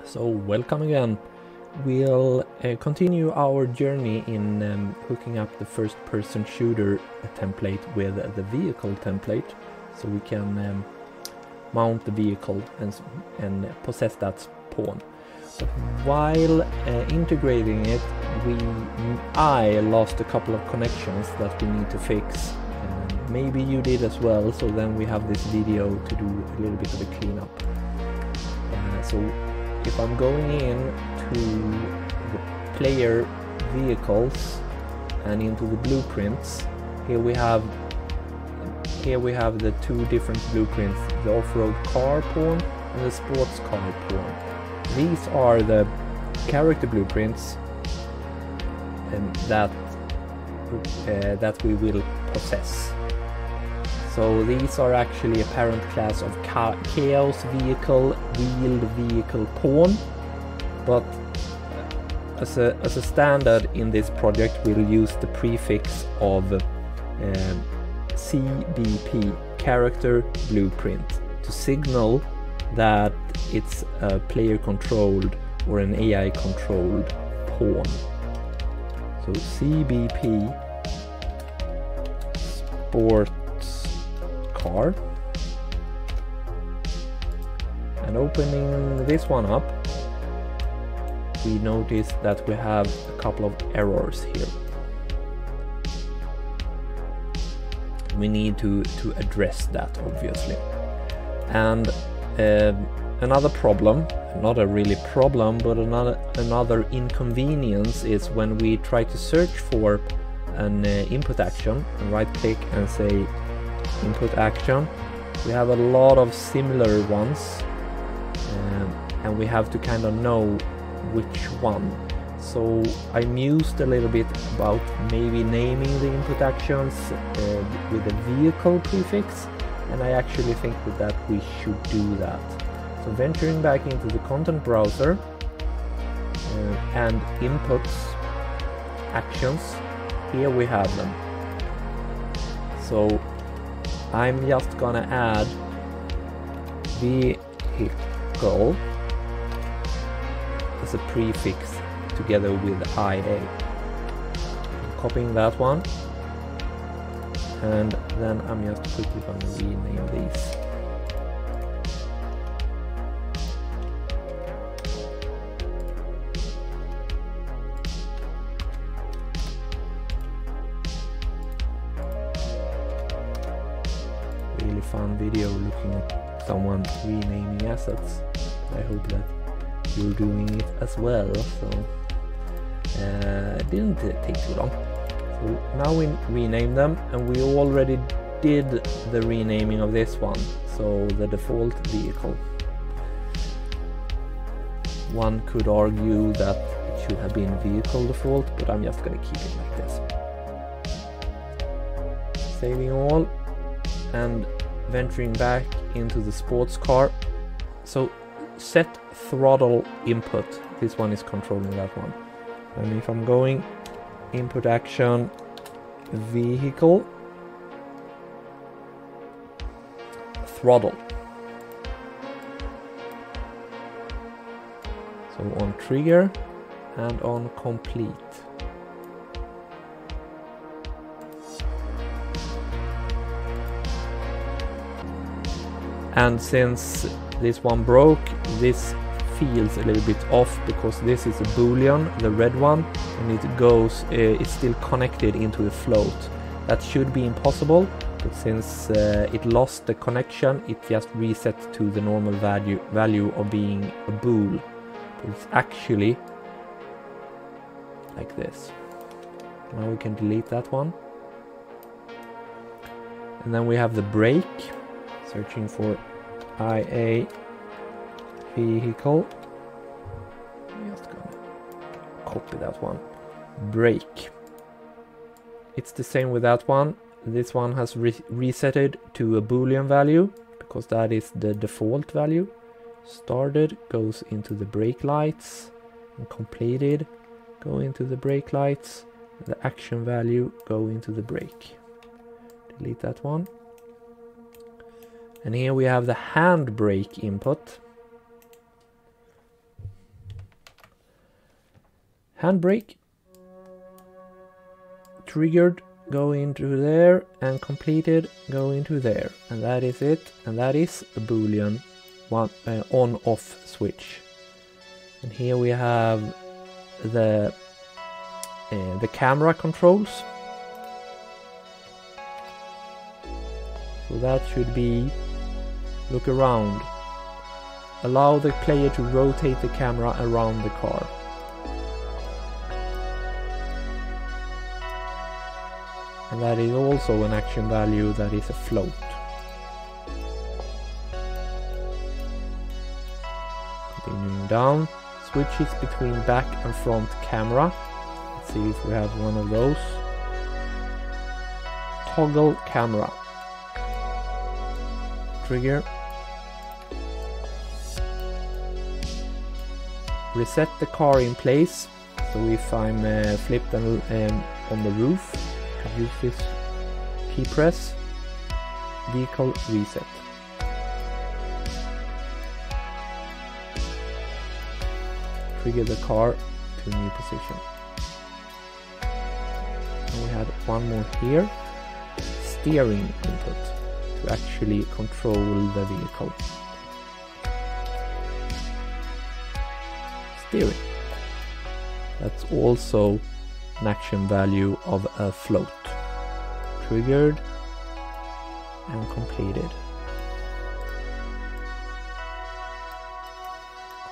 So welcome again. We'll continue our journey in hooking up the first-person shooter template with the vehicle template, so we can mount the vehicle and possess that pawn. But while integrating it, I lost a couple of connections that we need to fix. Maybe you did as well, so then we have this video to do a little bit of a cleanup. So if I'm going in to the player vehicles and into the blueprints, here we have the two different blueprints, the off-road car pawn and the sports car pawn. These are the character blueprints that we will possess. So these are actually a parent class of chaos vehicle, wheeled vehicle pawn, but as a standard in this project we'll use the prefix of CBP, character blueprint, to signal that it's a player controlled or an AI controlled pawn. So CBP sports car, and opening this one up, we notice that we have a couple of errors here. We need to address that, obviously. And another problem, not a really problem, but another inconvenience is when we try to search for an input action and right click and say input action. We have a lot of similar ones, and we have to kind of know which one. So I mused a little bit about maybe naming the input actions with a vehicle prefix, and I actually think that we should do that. So venturing back into the content browser and inputs actions, here we have them. So I'm just gonna add vehicle as a prefix together with IA. I'm copying that one, and then I'm just quickly gonna rename these. Really fun video looking at someone renaming assets. I hope that you're doing it as well. So it didn't take too long. So now we rename them, and we already did the renaming of this one. So the default vehicle. One could argue that it should have been vehicle default, but I'm just gonna keep it like this. Saving all and venturing back into the sports car. So set throttle input, this one is controlling that one. And if I'm going input action vehicle throttle, so on trigger and on complete. And since this one broke, this feels a little bit off because this is a boolean, the red one, and it goes, it's still connected into a float. That should be impossible, but since it lost the connection, it just reset to the normal value of being a bool. But it's actually like this. Now we can delete that one. And then we have the brake. Searching for IA vehicle. I'm just gonna copy that one. Brake. It's the same with that one. This one has resetted to a boolean value because that is the default value. Started goes into the brake lights, and completed go into the brake lights. The action value go into the brake. Delete that one. And here we have the handbrake input. handbrake. Triggered, go into there, and completed, go into there. And that is it. And that is a Boolean on-off switch. And here we have the camera controls. So that should be, look around. Allow the player to rotate the camera around the car. And that is also an action value that is a float. Continuing down, switches between back and front camera. Let's see if we have one of those. Toggle camera. Trigger. Reset the car in place. So if I'm flipped on the roof, I use this key press. Vehicle reset. Trigger the car to a new position. And we had one more here. Steering input to actually control the vehicle. Steering. That's also an action value of a float. Triggered and completed.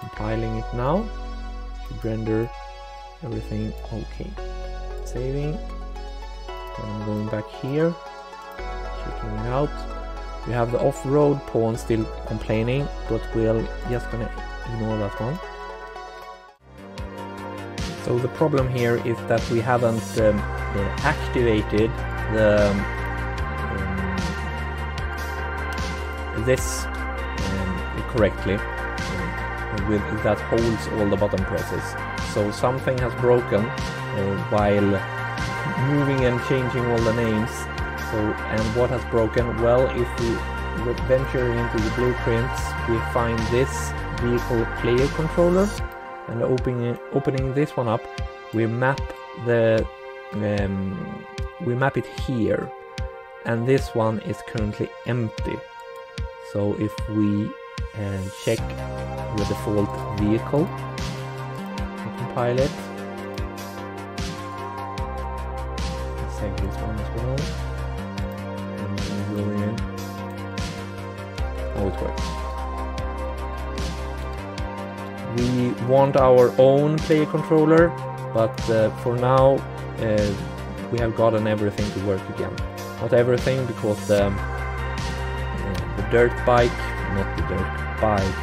Compiling it now. Should render everything okay. Saving. Then I'm going back here. Checking it out. We have the off-road pawn still complaining, but we're just gonna ignore that one. So the problem here is that we haven't activated the this correctly with that holds all the button presses. So something has broken while moving and changing all the names. So, and what has broken? Well, if we venture into the blueprints, we find this vehicle player controller, and opening this one up, we map it here, and this one is currently empty. So if we check the default vehicle and compile it, let's save this one as well. Go in. Oh, it works. We want our own player controller, but for now we have gotten everything to work again. Not everything, because the dirt bike, not the dirt bike.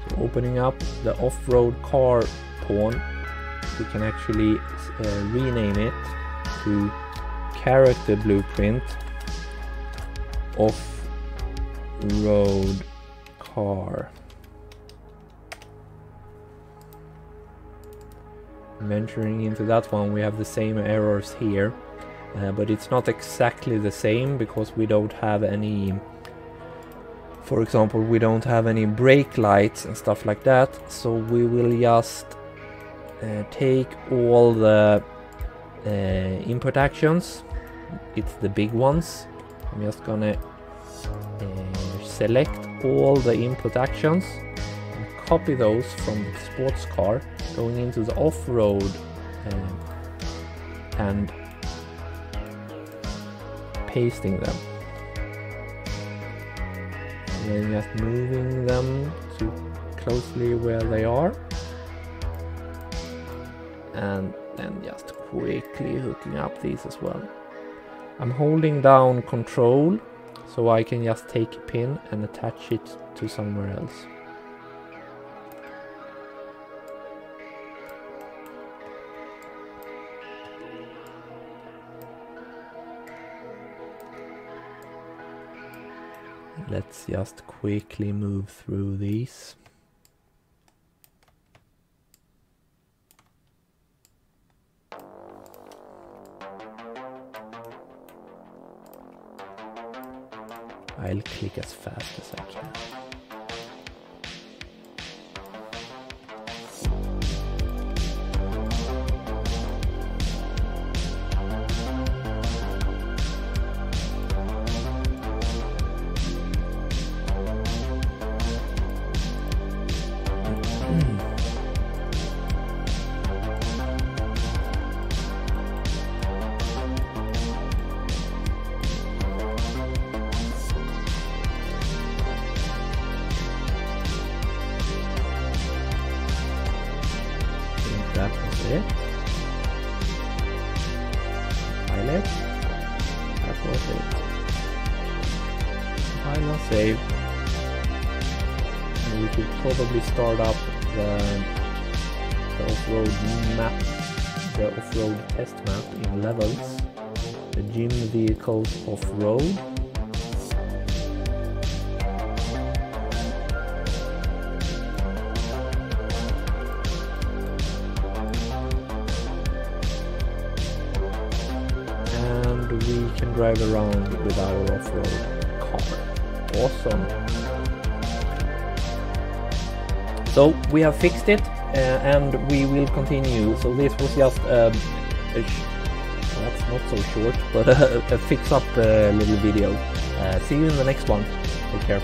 So opening up the off-road car pawn, we can actually rename it to character blueprint off-road car. Venturing into that one, we have the same errors here, but it's not exactly the same because we don't have any, for example, we don't have any brake lights and stuff like that. So we will just take all the input actions, it's the big ones. I'm just gonna select all the input actions and copy those from the sports car, going into the off-road and pasting them, and then just moving them to closely where they are, and then just quickly hooking up these as well. I'm holding down Control so I can just take a pin and attach it to somewhere else. Let's just quickly move through these. I'll click as fast as I can. it. Pilot. That was it. File and save. And we could probably start up the off-road map, the off-road test map in levels. The gym vehicles off-road. We can drive around with our off-road car. Awesome. So we have fixed it and we will continue. So this was just that's not so short, but a fix-up little video. See you in the next one. Take care.